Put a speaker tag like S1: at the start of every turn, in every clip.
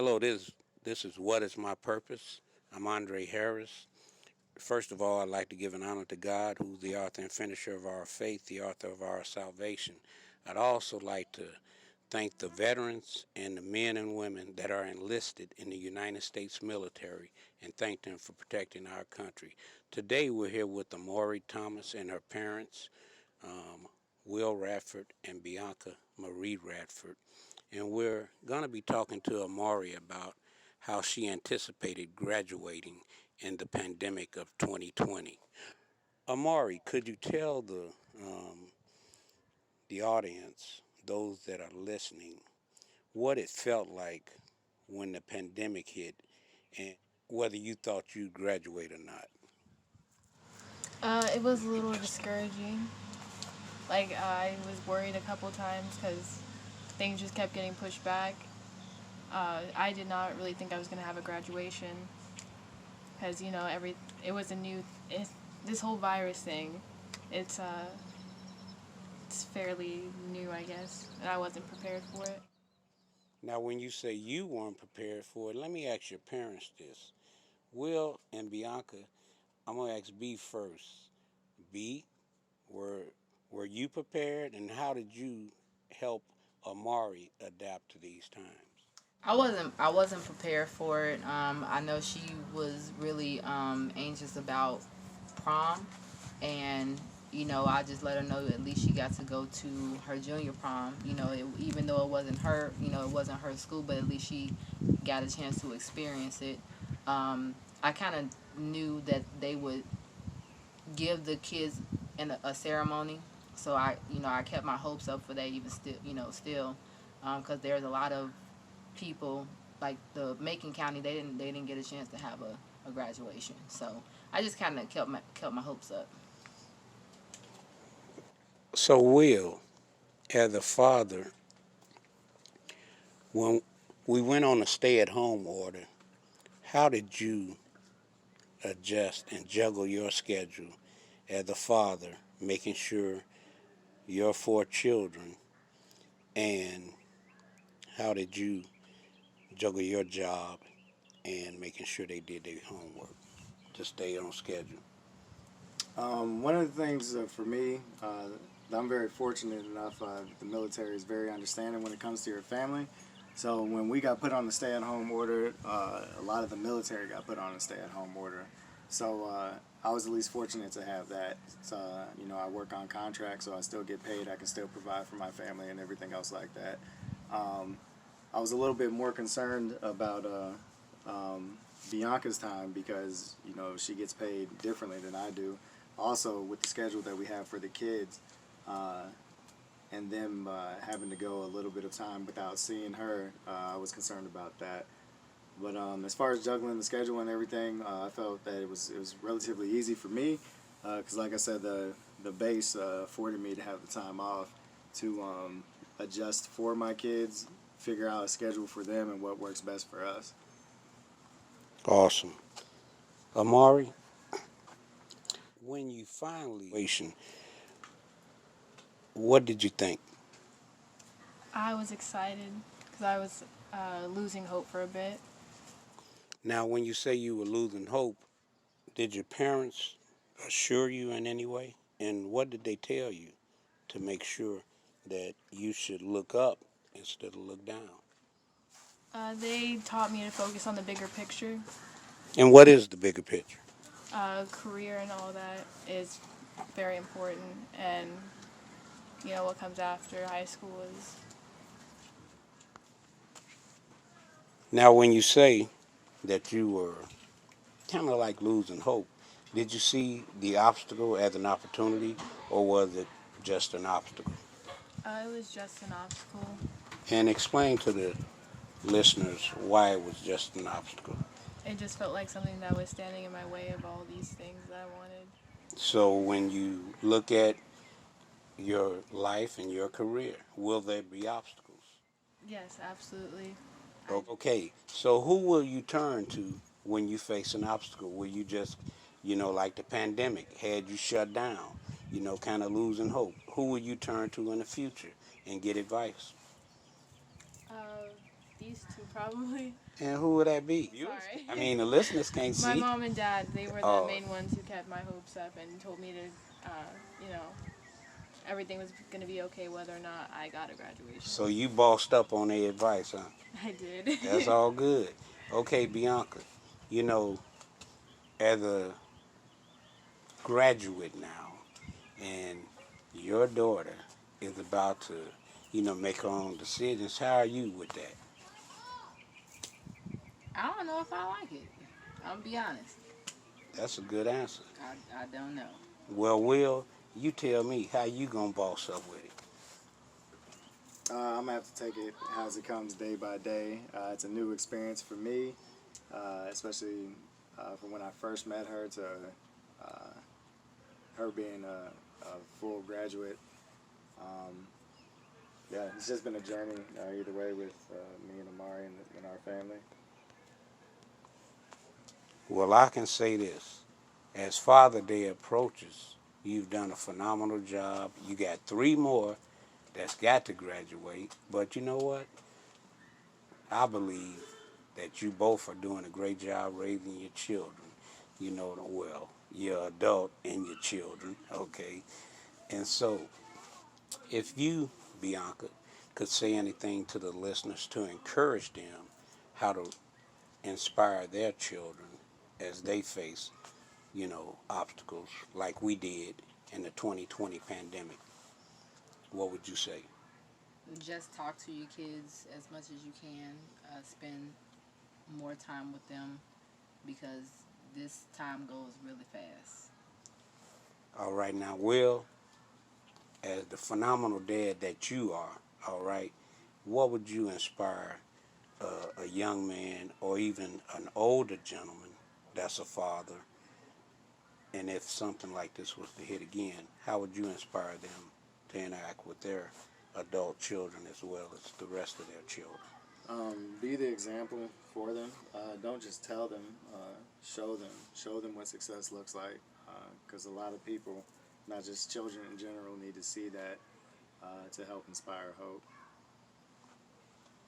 S1: Hello, this is What is My Purpose? I'm Andre Harris. First of all, I'd like to give an honor to God, who's the author and finisher of our faith, the author of our salvation. I'd also like to thank the veterans and the men and women that are enlisted in the United States military and thank them for protecting our country. Today, we're here with Aamari Thomas and her parents, um, Will Radford and Bianca Marie Radford. And we're going to be talking to Amari about how she anticipated graduating in the pandemic of 2020. Amari, could you tell the audience, those that are listening, what it felt like when the pandemic hit, and whether you thought you'd graduate or not?
S2: It was a little discouraging. Like, I was worried a couple times because things just kept getting pushed back. I did not really think I was going to have a graduation because, it was a new, this whole virus thing, it's, uh, it's fairly new, I guess, and I wasn't prepared for it.
S1: Now, when you say you weren't prepared for it, let me ask your parents this. Will and Bianca, I'm going to ask B first. B, Were were you prepared, and how did you help Amari adapt to these times?
S3: I wasn't prepared for it. I know she was really anxious about prom, and I just let her know at least she got to go to her junior prom. Even though it wasn't her, it wasn't her school, but at least she got a chance to experience it. I kind of knew that they would give the kids a ceremony, so I kept my hopes up for that. Even still, because there's a lot of people like the Macon County. They didn't get a chance to have a graduation, so I just kind of kept my hopes up.
S1: So, Will, as a father, when we went on a stay-at-home order, how did you adjust and juggle your schedule as a father, making sure your four children, and how did you juggle your job and making sure they did their homework to stay on schedule?
S4: One of the things for me, I'm very fortunate enough. The military is very understanding when it comes to your family. So when we got put on the stay-at-home order, a lot of the military got put on a stay-at-home order. So I was at least fortunate to have that. So, I work on contract, so I still get paid. I can still provide for my family and everything else like that. Um, I was a little bit more concerned about Bianca's time because she gets paid differently than I do. Also, with the schedule that we have for the kids, uh, and them having to go a little bit of time without seeing her, I was concerned about that. But as far as juggling the schedule and everything, I felt that it was relatively easy for me because, like I said, the base afforded me to have the time off to adjust for my kids, figure out a schedule for them, and what works best for us.
S1: Awesome. Amari, when you finally, what did you think?
S2: I was excited because I was losing hope for a bit.
S1: Now, when you say you were losing hope, did your parents assure you in any way? And what did they tell you to make sure that you should look up instead of look down?
S2: They taught me to focus on the bigger picture.
S1: And what is the bigger picture?
S2: Career and all that is very important, and what comes after high school is.
S1: Now, when you say that you were kind of like losing hope, did you see the obstacle as an opportunity or was it just an obstacle?
S2: It was just an obstacle.
S1: And explain to the listeners why it was just an obstacle.
S2: It just felt like something that was standing in my way of all these things that I wanted.
S1: So, when you look at your life and your career, will there be obstacles?
S2: Yes, absolutely. I
S1: Okay, so who will you turn to when you face an obstacle? Will you just, like the pandemic had you shut down, kind of losing hope? Who will you turn to in the future and get advice?
S2: uh, these two probably.
S1: And who would that be?
S2: Sorry.
S1: I mean, the listeners can't
S2: My
S1: see.
S2: mom and dad, they were the
S1: Oh,
S2: main ones who kept my hopes up and told me to, you know, everything was going to be okay whether or not I got a graduation.
S1: so you bossed up on their advice, huh?
S2: I did.
S1: That's all good. Okay, Bianca, you know, as a graduate now, and your daughter is about to, make her own decisions, how are you with that?
S3: I don't know if I like it. I'm gonna be honest.
S1: That's a good answer.
S3: I don't know.
S1: Well, Will, you tell me how you gonna boss up with it.
S4: I'm gonna have to take it as it comes day by day. It's a new experience for me, especially from when I first met her to her being a full graduate. Yeah, it's just been a journey either way with me and Aamari and our family.
S1: Well, I can say this. As Father Day approaches, you've done a phenomenal job. You got 3 more that's got to graduate. But you know what? I believe that you both are doing a great job raising your children. Well, your adult and your children, okay? And so, if you, Bianca, could say anything to the listeners to encourage them how to inspire their children as they face, obstacles like we did in the 2020 pandemic, what would you say?
S3: Just talk to your kids as much as you can. Spend more time with them because this time goes really fast.
S1: All right, now, Will, as the phenomenal dad that you are, all right, what would you inspire a young man or even an older gentleman that's a father, and if something like this was to hit again, how would you inspire them to interact with their adult children as well as the rest of their children?
S4: Be the example for them. Don't just tell them. Show them. Show them what success looks like. Because a lot of people, not just children in general, need to see that to help inspire hope.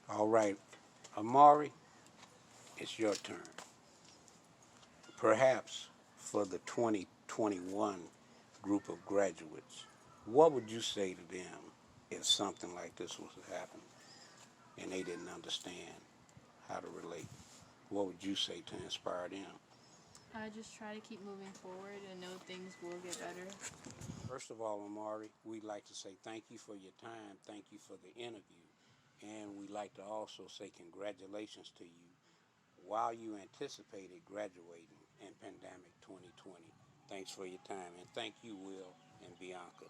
S1: All right, Aamari, it's your turn. Perhaps for the 2021 group of graduates, what would you say to them if something like this was to happen and they didn't understand how to relate? What would you say to inspire them?
S2: I just try to keep moving forward and know things will get better.
S1: First of all, Aamari, we'd like to say thank you for your time. Thank you for the interview. And we'd like to also say congratulations to you while you anticipated graduating in Pandemic 2020. Thanks for your time. And thank you, Will and Bianca.